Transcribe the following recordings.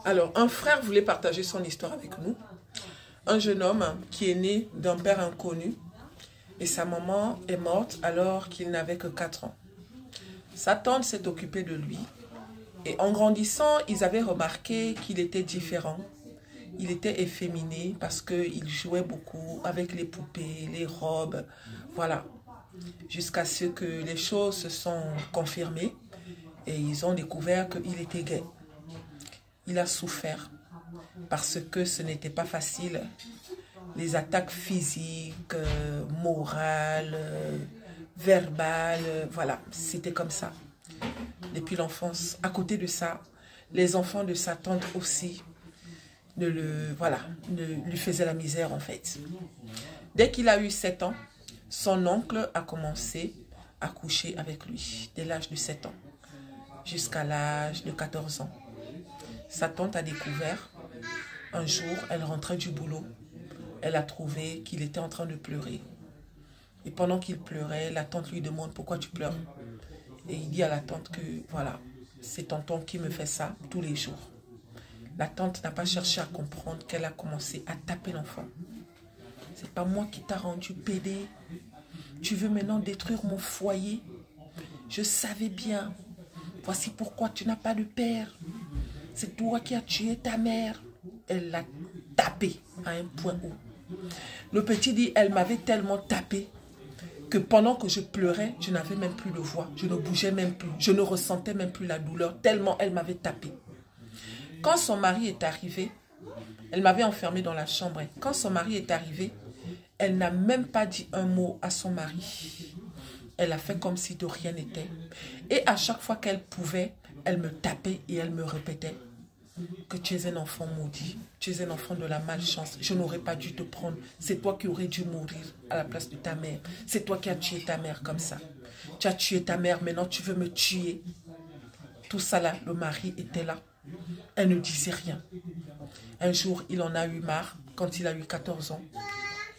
Alors, un frère voulait partager son histoire avec nous. Un jeune homme qui est né d'un père inconnu et sa maman est morte alors qu'il n'avait que 4 ans. Sa tante s'est occupée de lui et en grandissant, ils avaient remarqué qu'il était différent. Il était efféminé parce qu'il jouait beaucoup avec les poupées, les robes, voilà. Jusqu'à ce que les choses se sont confirmées et ils ont découvert qu'il était gay. Il a souffert parce que ce n'était pas facile. Les attaques physiques, morales, verbales, voilà, c'était comme ça. Depuis l'enfance, à côté de ça, les enfants de sa tante aussi ne lui faisaient la misère en fait. Dès qu'il a eu 7 ans, son oncle a commencé à coucher avec lui, dès l'âge de 7 ans, jusqu'à l'âge de 14 ans. Sa tante a découvert, un jour, elle rentrait du boulot. Elle a trouvé qu'il était en train de pleurer. Et pendant qu'il pleurait, la tante lui demande « Pourquoi tu pleures ?» Et il dit à la tante que voilà, c'est tonton qui me fait ça tous les jours. La tante n'a pas cherché à comprendre qu'elle a commencé à taper l'enfant. « C'est pas moi qui t'a rendu pédé. Tu veux maintenant détruire mon foyer. Je savais bien. Voici pourquoi tu n'as pas de père. C'est toi qui as tué ta mère. » Elle l'a tapé à un point haut. Le petit dit, elle m'avait tellement tapé que pendant que je pleurais, je n'avais même plus de voix. Je ne bougeais même plus. Je ne ressentais même plus la douleur, tellement elle m'avait tapé. Quand son mari est arrivé, elle m'avait enfermée dans la chambre. Quand son mari est arrivé, elle n'a même pas dit un mot à son mari. Elle a fait comme si de rien n'était. Et à chaque fois qu'elle pouvait, elle me tapait et elle me répétait que tu es un enfant maudit, tu es un enfant de la malchance, je n'aurais pas dû te prendre, c'est toi qui aurais dû mourir à la place de ta mère, c'est toi qui as tué ta mère comme ça, tu as tué ta mère, maintenant tu veux me tuer. Tout ça là, le mari était là, elle ne disait rien. Un jour, il en a eu marre, quand il a eu 14 ans,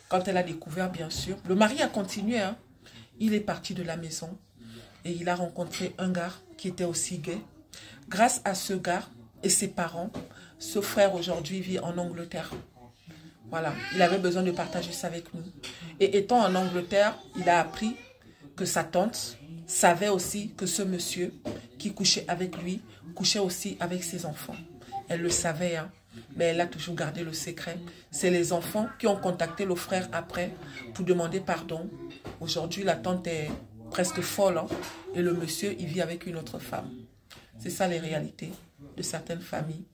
quand elle a découvert bien sûr, le mari a continué, hein. Il est parti de la maison et il a rencontré un gars qui était aussi gay. Grâce à ce gars, et ses parents, ce frère aujourd'hui vit en Angleterre. Voilà, il avait besoin de partager ça avec nous. Et étant en Angleterre, il a appris que sa tante savait aussi que ce monsieur qui couchait avec lui, couchait aussi avec ses enfants. Elle le savait, hein, mais elle a toujours gardé le secret. C'est les enfants qui ont contacté le frère après pour demander pardon. Aujourd'hui, la tante est presque folle, hein, et le monsieur, il vit avec une autre femme. C'est ça les réalités de certaines familles.